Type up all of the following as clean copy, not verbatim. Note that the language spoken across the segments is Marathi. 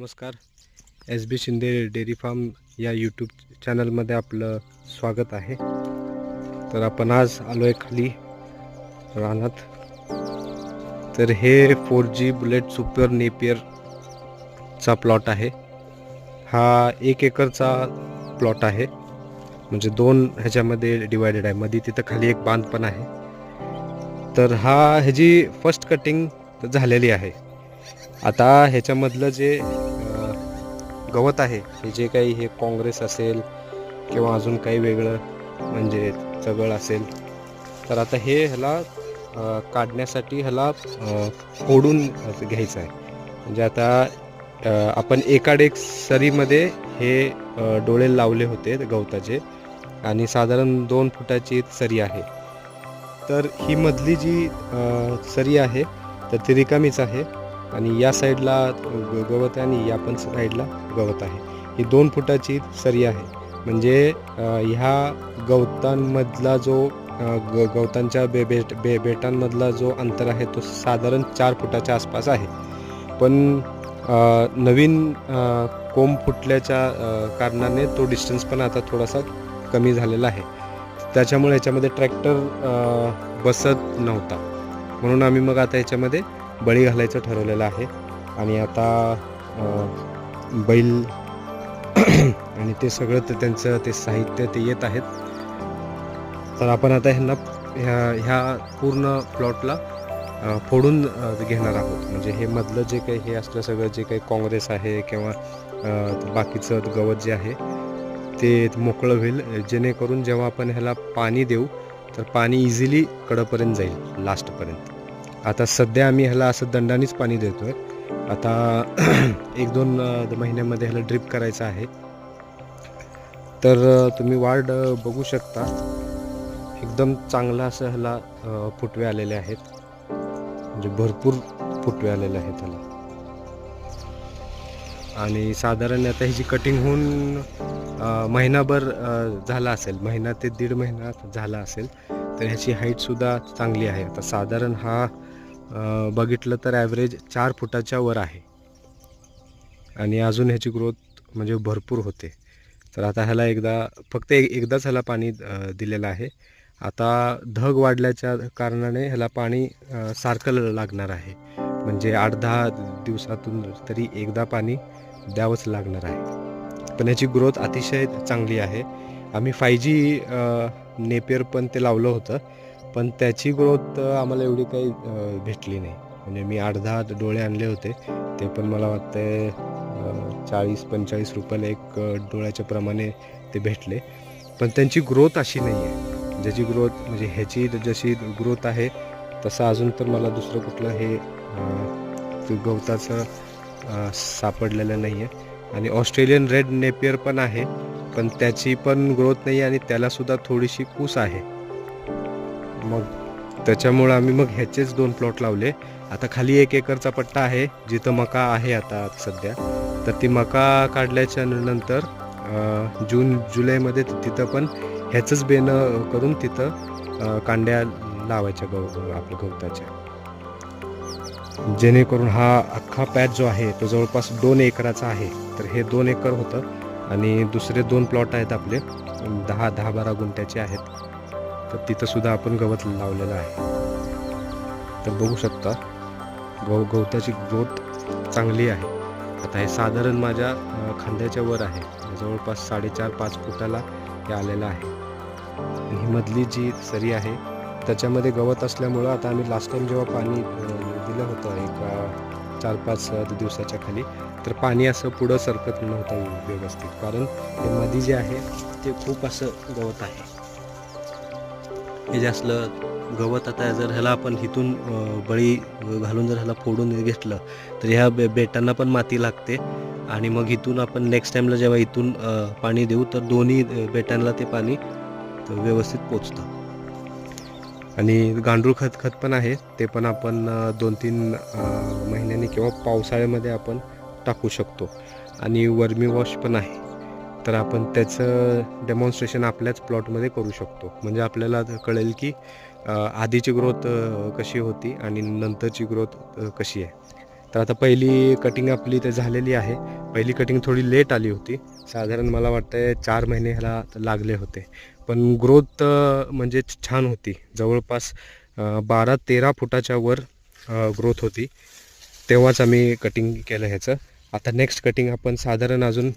नमस्कार. एस बी शिंदे डेअरी फार्म या यूट्यूब चॅनलमध्ये आपलं स्वागत आहे. तर आपण आज आलो आहे खाली रानात. तर हे 4G बुलेट सुपर नेपियरचा प्लॉट आहे. हा 1 एकरचा प्लॉट आहे, म्हणजे 2 ह्याच्यामध्ये डिवायडेड आहे. मध्ये तिथं खाली एक बांध पण आहे. तर ह्याची फर्स्ट कटिंग झालेली आहे. आता ह्याच्यामधलं जे गवत आहे, हे जे काही हे काँग्रेस असेल किंवा अजून काही वेगळं म्हणजे चगळ असेल, तर आता ह्याला काढण्यासाठी ह्याला फोडून घ्यायचं आहे. म्हणजे आता आपण एकाडेक सरीमध्ये हे डोळे लावले होते गवताचे, आणि साधारण 2 फुटाची सरी आहे. तर ही मधली जी सरी आहे तर ती रिकामीच आहे, आणि या साईडला गवत आहे आणि या पण साईडला गवत आहे. ही 2 फुटाची सरी आहे. म्हणजे ह्या गवतांमधला जो गवतांच्या बेटांमधला जो अंतर आहे तो साधारण 4 फुटाच्या आसपास आहे. पण नवीन कोंब फुटल्याच्या कारणाने तो डिस्टन्स पण आता थोडासा कमी झालेला आहे. त्याच्यामुळे ह्याच्यामध्ये ट्रॅक्टर बसत नव्हता, म्हणून आम्ही मग आता ह्याच्यामध्ये बळी घालायचं ठरवलेलं आहे. आणि आता बैल आणि ते सगळं त्यांचं ते साहित्य ते येत आहेत. तर आपण आता ह्या पूर्ण प्लॉटला फोडून घेणार आहोत. म्हणजे हे मधलं जे काही हे असलं सगळं जे काही काँग्रेस आहे किंवा बाकीचं गवत जे आहे ते मोकळं होईल, जेणेकरून जेव्हा आपण ह्याला पाणी देऊ तर पाणी इझिली कडेपर्यंत जाईल लास्टपर्यंत. आता सध्या आम्ही ह्याला असं दंडानेच पाणी देतोय. आता 1-2 महिन्यामध्ये ह्याला ड्रिप करायचं आहे. तर तुम्ही वाढ बघू शकता, एकदम चांगला असं ह्याला फुटवे आलेले आहेत. म्हणजे भरपूर फुटवे आलेले आहेत ह्याला. आणि साधारण आता ह्याची कटिंग होऊन महिनाभर झाला असेल, 1 ते 1.5 महिना झाला असेल. तर ह्याची हाईटसुद्धा चांगली आहे. आता साधारण बघितलं तर ॲव्हरेज 4 फुटाच्या वर आहे, आणि अजून ह्याची ग्रोथ म्हणजे भरपूर होते. तर आता ह्याला फक्त एकदाच ह्याला पाणी दिलेलं आहे. आता धग वाढल्याच्या कारणाने ह्याला पाणी सारखं लागणार आहे. म्हणजे 8-10 दिवसातून तरी एकदा पाणी द्यावंच लागणार आहे. पण ह्याची ग्रोथ अतिशय चांगली आहे. आम्ही 5G नेपियर पण ते लावलं होतं, पण त्याची ग्रोथ आम्हाला एवढी काही भेटली नाही. म्हणजे मी 8-10 डोळे आणले होते, ते पण मला वाटतं 40-45 रुपयाला एक डोळ्याच्या प्रमाणे ते भेटले. पण त्यांची ग्रोथ अशी नाही आहे. ज्याची ग्रोथ म्हणजे ह्याची जशी ग्रोथ आहे तसं अजून तर मला दुसरं कुठलं हे गवताचं सापडलेलं नाही आहे. आणि ऑस्ट्रेलियन रेड नेपियर पण आहे, पण त्याची पण ग्रोथ नाही आणि त्यालासुद्धा थोडीशी कूस आहे. मग त्याच्यामुळं आम्ही मग ह्याचेच 2 प्लॉट लावले. आता खाली 1 एकरचा पट्टा आहे जिथं मका आहे आता सध्या. तर ती मका काढल्याच्या नंतर जून-जुलैमध्ये तिथं पण ह्याचंच बेणं करून तिथं कांड्या लावायच्या आपल्या गवताच्या, जेणेकरून हा अख्खा पॅच जो आहे तो जवळपास 2 एकराचा आहे. तर हे 2 एकर होतं, आणि दुसरे 2 प्लॉट आहेत आपले 10-12 गुंठ्याचे आहेत. तर तिथं सुद्धा आपण गवत लावलेलं आहे. तर बघू शकता गवताची ग्रोथ चांगली आहे. आता हे साधारण माझ्या खांद्याच्या वर आहे, जवळपास 4.5-5 फुटाला हे आलेलं आहे. आणि ही मधली जी सरी आहे त्याच्यामध्ये गवत असल्यामुळं आता आम्ही लास्ट टाइम जेव्हा पाणी दिलं होतं एक 4-5 दिवसाच्या खाली, तर पाणी असं पुढं सरकत नव्हतं व्यवस्थित, कारण हे मध्ये जे आहे ते खूप असं गवत आहे. हे जे असलं गवत आता जर ह्याला आपण इथून बळी घालून जर ह्याला फोडून घेतलं तर ह्या बेटांना पण माती लागते, आणि मग इथून आपण नेक्स्ट टाईमला जेव्हा इथून पाणी देऊ तर दोन्ही बेटांना ते पाणी व्यवस्थित पोचतं. आणि गांडूळ खत पण आहे, ते पण आपण 2-3 महिन्यांनी किंवा पावसाळ्यामध्ये आपण टाकू शकतो. आणि वर्मी वॉश पण आहे, तर आपण त्याचं डेमॉन्स्ट्रेशन आपल्याच प्लॉटमध्ये करू शकतो. म्हणजे आपल्याला कळेल की आधीची ग्रोथ कशी होती आणि नंतरची ग्रोथ कशी आहे. तर आता पहिली कटिंग आपली ते झालेली आहे. पहिली कटिंग थोडी लेट आली होती, साधारण मला वाटतं 4 महिने ह्याला लागले होते. पण ग्रोथ म्हणजे छान होती. जवळपास 12-13 फुटाच्या वर ग्रोथ होती. तेव्हाच आम्ही कटिंग केलं ह्याचं. आता नेक्स्ट कटिंग आपण साधारण अजून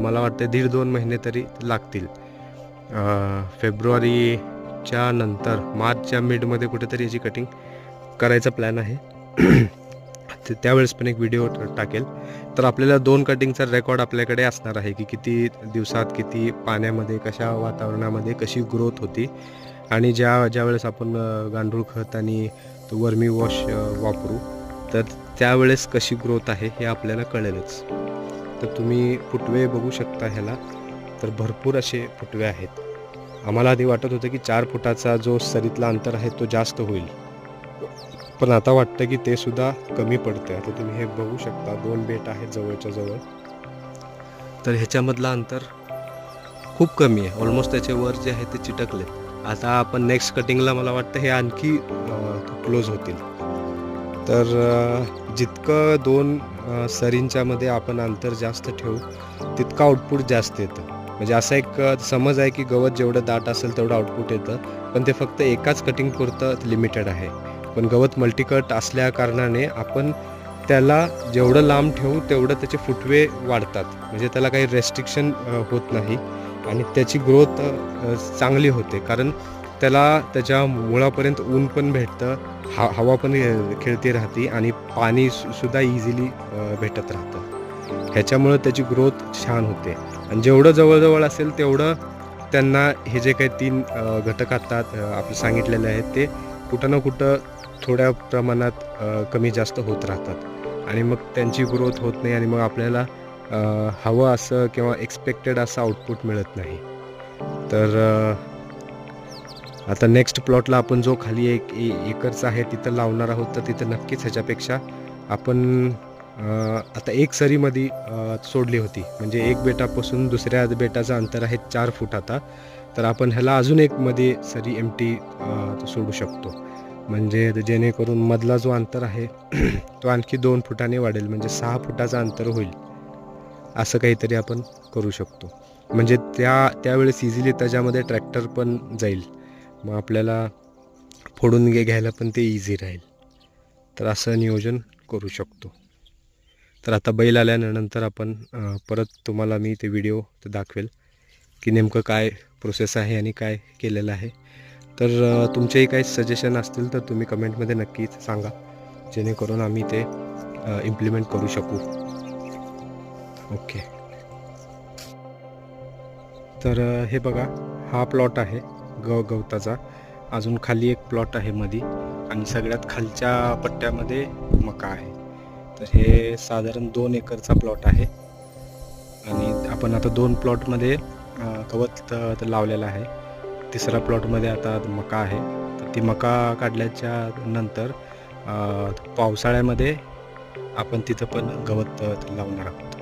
मला वाटतं 1.5-2 महिने तरी लागतील. फेब्रुवारीच्या नंतर मार्चच्या मिडमध्ये कुठेतरी याची कटिंग करायचा प्लॅन आहे. त्यावेळेस पण एक व्हिडिओ टाकेल. तर आपल्याला 2 कटिंगचा रेकॉर्ड आपल्याकडे असणार आहे की किती दिवसात किती पाण्यामध्ये कशा वातावरणामध्ये कशी ग्रोथ होती आणि ज्यावेळेस आपण गांडूळ खत आणि तो वर्मी वॉश वापरू तर त्यावेळेस कशी ग्रोथ आहे हे आपल्याला कळेलच. तर तुम्ही फुटवे बघू शकता ह्याला, तर भरपूर असे फुटवे आहेत. आम्हाला आधी वाटत होतं की 4 फुटाचा जो सरीतला अंतर आहे तो जास्त होईल, पण आता वाटतं की ते सुद्धा कमी पडते. आता तुम्ही हे बघू शकता 2 बेट आहेत जवळच्या जवळ, तर ह्याच्यामधलं अंतर खूप कमी आहे. ऑलमोस्ट त्याचे वर जे आहे ते चिटकले. आता आपण नेक्स्ट कटिंगला मला वाटतं हे आणखी क्लोज होतील. तर जितकं 2 सरींच्यामध्ये आपण अंतर जास्त ठेवू तितकं आउटपुट जास्त येतं. म्हणजे असा एक समज आहे की गवत जेवढं दाट असेल तेवढं आउटपुट येतं, पण ते फक्त एकाच कटिंग पुरतं लिमिटेड आहे. पण गवत मल्टीकट असल्या कारणाने आपण त्याला जेवढं लांब ठेवू तेवढं त्याचे फुटवे वाढतात. म्हणजे त्याला काही रेस्ट्रिक्शन होत नाही आणि त्याची ग्रोथ चांगली होते, कारण त्याला त्याच्या मुळापर्यंत ऊन पण भेटतं, हवा पण खेळती राहते आणि पाणी सुद्धा इझिली भेटत राहतं. ह्याच्यामुळं त्याची ग्रोथ छान होते. आणि जेवढं जवळजवळ असेल तेवढं त्यांना हे जे काही 3 घटक असतात आपले सांगितलेले आहेत ते कुठं ना कुठं थोड्या प्रमाणात कमी जास्त होत राहतात आणि मग त्यांची ग्रोथ होत नाही आणि मग आपल्याला हवं असं किंवा एक्सपेक्टेड असं आउटपुट मिळत नाही. तर आता नेक्स्ट प्लॉटला आपण जो खाली 1 एकरचा आहे तिथं लावणार आहोत, तर तिथं नक्कीच ह्याच्यापेक्षा आपण आता 1 सरीमध्ये सोडली होती. म्हणजे 1 बेटापासून दुसऱ्या बेटाचं अंतर आहे 4 फूट आता. तर आपण ह्याला अजून एक मध्ये सरी एमटी सोडू शकतो. म्हणजे जेणेकरून मधला जो अंतर आहे तो आणखी 2 फुटाने वाढेल, म्हणजे 6 फुटाचं अंतर होईल. असं काहीतरी आपण करू शकतो. म्हणजे त्यावेळेस इझिली त्याच्यामध्ये ट्रॅक्टर पण जाईल. मग आपल्याला फोडून घ्यायला पण ते इझी राहील. तर असं नियोजन करू शकतो. तर आता बैल आल्यानंतर आपण परत तुम्हाला मी ते व्हिडिओ दाखवेल की नेमकं काय प्रोसेस आहे आणि काय केलेलं आहे. तर तुमचेही काही सजेशन असतील तर तुम्ही कमेंटमध्ये नक्कीच सांगा, जेणेकरून आम्ही ते इम्प्लिमेंट करू शकू. ओके. तर हे बघा, हा प्लॉट आहे गवताचा. अजून खाली एक प्लॉट आहे मध्ये आणि सगळ्यात खालच्या पट्ट्यामध्ये मका आहे. तर हे साधारण 2 एकरचा प्लॉट आहे आणि आपण आता 2 प्लॉटमध्ये गवत लावलेलं आहे. तिसरा प्लॉटमध्ये आता मका आहे. तर ती मका काढल्याच्या नंतर पावसाळ्यामध्ये आपण तिथं पण गवत लावणार आहोत.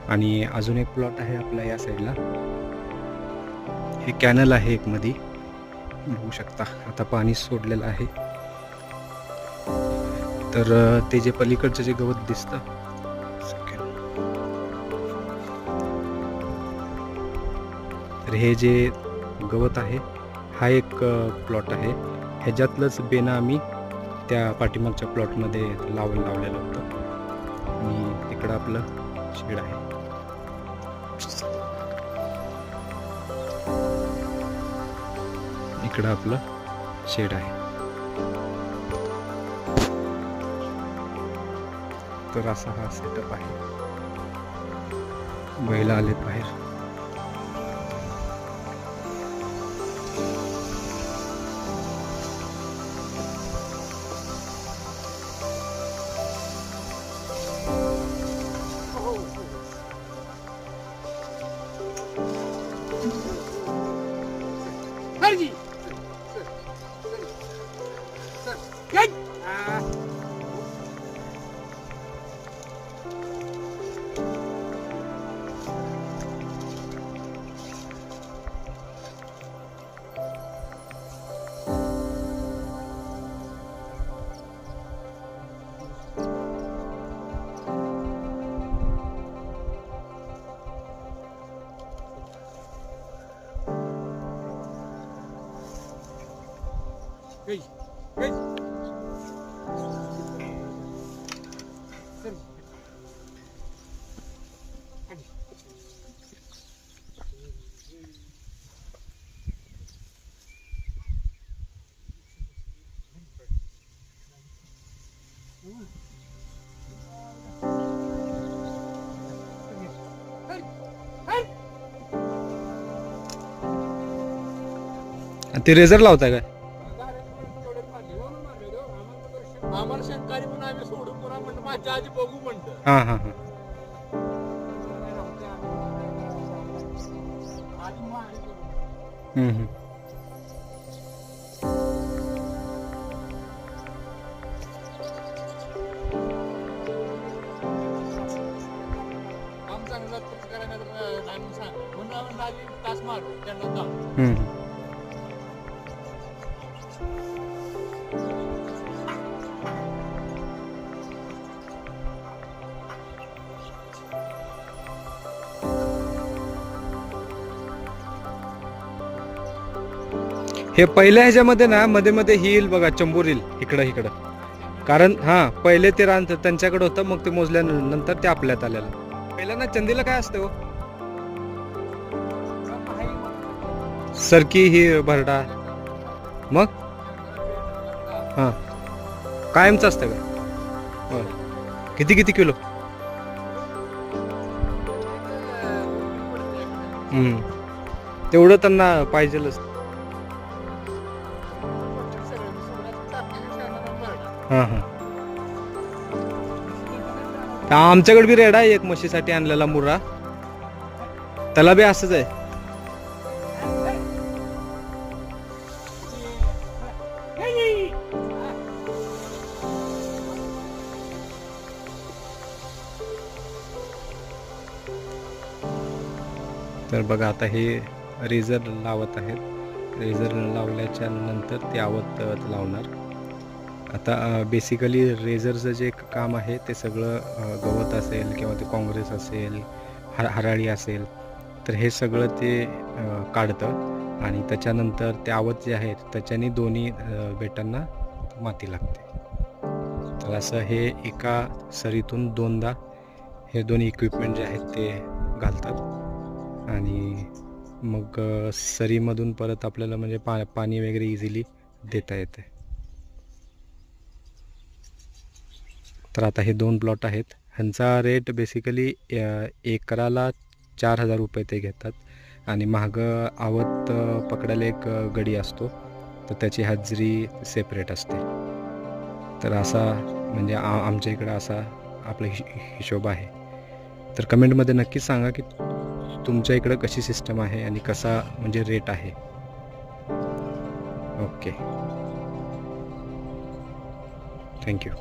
आणि अजून एक प्लॉट आहे आपल्या या साईडला. हे कॅनल आहे एक मध्ये, बघू शकता. आता पाणी सोडलेलं आहे. तर ते जे पलीकडचं जे गवत दिसतं, तर हे जे गवत आहे हा एक प्लॉट आहे. ह्याच्यातलंच बेना आम्ही त्या पाठीमागच्या प्लॉटमध्ये लावलेलं होतं. आणि इकडं आपलं शेड आहे. इकडं आपलं शेड आहे. तर असा हा सेटअप आहे. बैल आले बाहेर. ते रेझर लावताय काय? आम्हाला शंकाली पण आम्ही सोडून पुन्हा म्हणलं माझ्या आधी बघू म्हणलं. हां हां हां. आधी मागे करू. काम चांगलं करायला नाही म्हणून सांग म्हणून आधी तास मारू त्यांना जाऊ. हे पहिल्या ह्याच्यामध्ये ना मध्ये मध्ये ही येईल बघा, चंबूर येईल इकडं इकडं. कारण हां पहिले ते रान त्यांच्याकडे होतं, मग ते मोजल्यानंतर ते आपल्यात आलेलं. पहिला ना चंदीला काय असतं हो? सरकी ही भरडा. मग हां कायमचं असतं का? होय. किती किती किलो? तेवढं त्यांना पाहिजेलच. हां हां. आमच्याकडे बी रेडा आहे एक म्हशीसाठी आणलेला मुर्रा, त्याला बी असंच आहे. तर बघा आता हे रेझर लावत आहेत. रेझर लावल्याच्या नंतर ते आवत लावणार. आता बेसिकली रेझरचं जे काम आहे ते सगळं गवत असेल किंवा ते काँग्रेस असेल, हराळी असेल, तर हे सगळं ते काढतं आणि त्याच्यानंतर ते आवत जे आहेत त्याच्याने दोन्ही बेटांना माती लागते. तर असं हे एका सरीतून दोनदा हे दोन्ही इक्विपमेंट जे आहेत ते घालतात आणि मग सरीमधून परत आपल्याला म्हणजे पाणी वगैरे इझिली देता येते. तर आता हे 2 प्लॉट आहेत. ह्यांचा रेट बेसिकली एकराला 4,000 रुपये ते घेतात आणि मागं आवत पकडायला एक गडी असतो, तर त्याची हजेरी सेपरेट असते. तर असा म्हणजे आमच्या इकडं असा आपला हिशोब आहे. तर कमेंटमध्ये नक्कीच सांगा की तुमच्या इकडं कशी सिस्टम आहे आणि कसा म्हणजे रेट आहे. Okay, thank you.